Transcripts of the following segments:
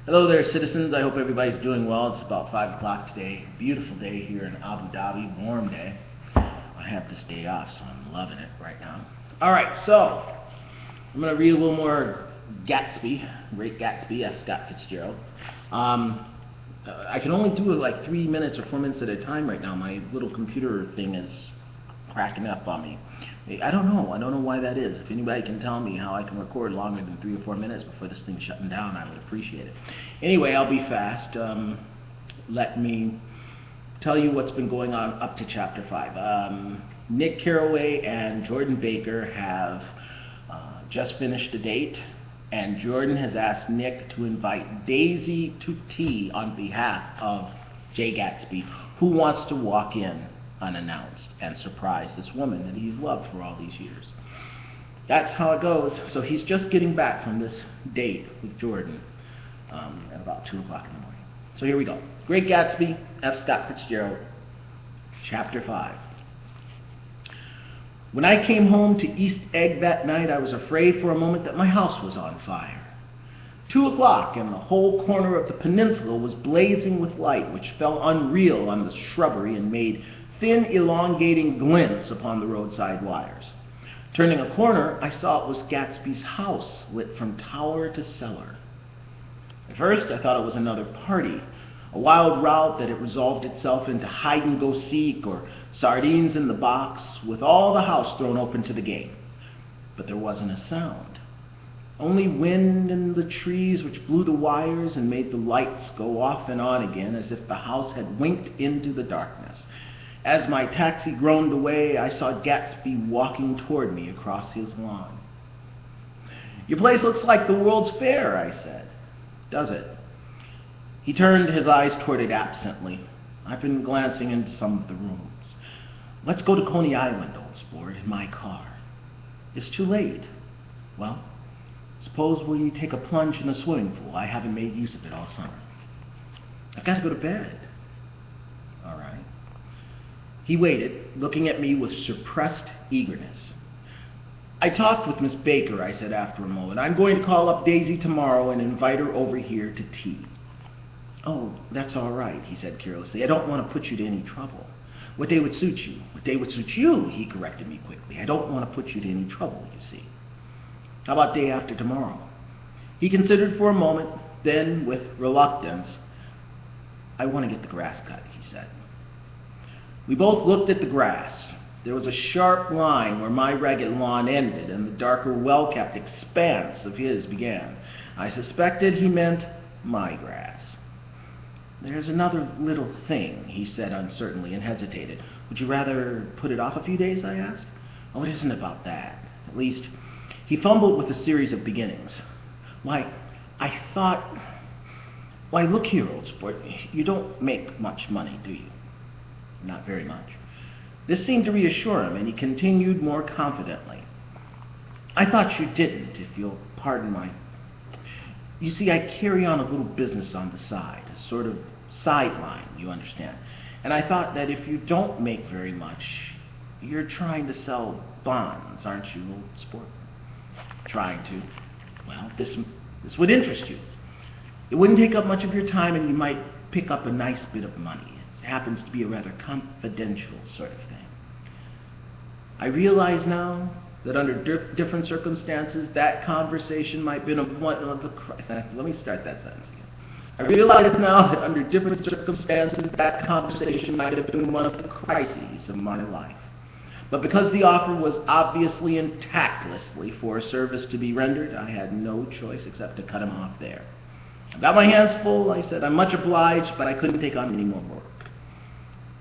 Hello there, citizens. I hope everybody's doing well. It's about 5 o'clock today. Beautiful day here in Abu Dhabi. Warm day. I have this day off, so I'm loving it right now. All right, so I'm going to read a little more Gatsby, Great Gatsby, F. Scott Fitzgerald. I can only do it like 3 minutes or 4 minutes at a time right now. My little computer thing is cracking up on me. I don't know why that is. If anybody can tell me how I can record longer than 3 or 4 minutes before this thing's shutting down, I would appreciate it. Anyway, I'll be fast. Let me tell you what's been going on up to Chapter 5. Nick Carraway and Jordan Baker have just finished a date, and Jordan has asked Nick to invite Daisy to tea on behalf of J. Gatsby, who wants to walk in unannounced and surprise this woman that he's loved for all these years. That's how it goes. So he's just getting back from this date with Jordan at about 2 o'clock in the morning. So here we go. Great Gatsby, F. Scott Fitzgerald, Chapter 5. When I came home to East Egg that night, I was afraid for a moment that my house was on fire. 2 o'clock, and the whole corner of the peninsula was blazing with light, which fell unreal on the shrubbery and made thin, elongating glints upon the roadside wires. Turning a corner, I saw it was Gatsby's house, lit from tower to cellar. At first, I thought it was another party, a wild rout that had resolved itself into hide-and-go-seek or sardines in the box, with all the house thrown open to the game. But there wasn't a sound. Only wind in the trees which blew the wires and made the lights go off and on again as if the house had winked into the darkness. As my taxi groaned away, I saw Gatsby walking toward me across his lawn. "Your place looks like the World's Fair," I said. "Does it?" He turned his eyes toward it absently. "I've been glancing into some of the rooms. Let's go to Coney Island, old sport, in my car." "It's too late." "Well, suppose we take a plunge in the swimming pool. I haven't made use of it all summer." "I've got to go to bed." "All right." He waited, looking at me with suppressed eagerness. "I talked with Miss Baker," I said after a moment. "I'm going to call up Daisy tomorrow and invite her over here to tea." "Oh, that's all right," he said carelessly. "I don't want to put you to any trouble." "What day would suit you?" "What day would suit you?" he corrected me quickly. "I don't want to put you to any trouble, you see." "How about day after tomorrow?" He considered for a moment, then, with reluctance, "I want to get the grass cut," he said. We both looked at the grass. There was a sharp line where my ragged lawn ended and the darker, well-kept expanse of his began. I suspected he meant my grass. "There's another little thing," he said uncertainly and hesitated. "Would you rather put it off a few days?" I asked. "Oh, it isn't about that. At least," he fumbled with a series of beginnings. Why, look here, old sport, you don't make much money, do you?" "Not very much." This seemed to reassure him, and he continued more confidently. "I thought you didn't, if you'll pardon my... You see, I carry on a little business on the side, a sort of sideline, you understand. And I thought that if you don't make very much, you're trying to sell bonds, aren't you, old sport?" "Trying to. Well, this would interest you. It wouldn't take up much of your time, and you might pick up a nice bit of money. It happens to be a rather confidential sort of thing." I realize now that under different circumstances, that conversation might have been one of the... Let me start that sentence again. I realize now that under different circumstances, that conversation might have been one of the crises of my life. But because the offer was obviously and tactlessly for a service to be rendered, I had no choice except to cut him off there. "I've got my hands full," I said. "I'm much obliged, but I couldn't take on any more work."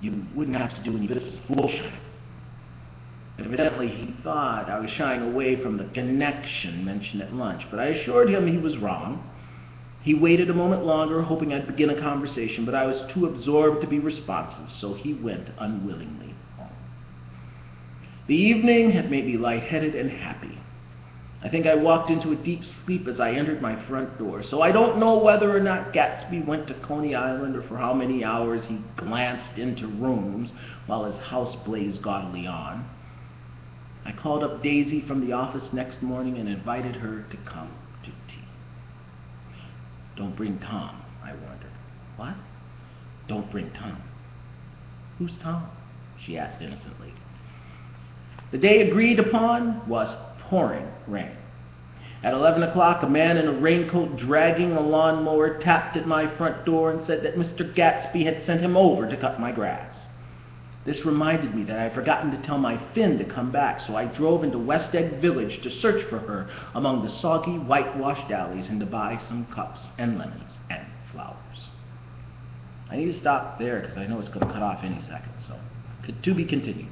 "You wouldn't have to do any business bullshit." Evidently, he thought I was shying away from the connection mentioned at lunch, but I assured him he was wrong. He waited a moment longer, hoping I'd begin a conversation, but I was too absorbed to be responsive, so he went unwillingly home. The evening had made me lightheaded and happy. I think I walked into a deep sleep as I entered my front door, so I don't know whether or not Gatsby went to Coney Island or for how many hours he glanced into rooms while his house blazed gaudily on. I called up Daisy from the office next morning and invited her to come to tea. Don't bring Tom, I warned her. What? Don't bring Tom. Who's Tom? She asked innocently. The day agreed upon was pouring rain. At 11 o'clock, a man in a raincoat dragging a lawnmower tapped at my front door and said that Mr. Gatsby had sent him over to cut my grass. This reminded me that I had forgotten to tell my Finn to come back, so I drove into West Egg Village to search for her among the soggy, whitewashed alleys and to buy some cups and lemons and flowers. I need to stop there because I know it's going to cut off any second, so to be continued.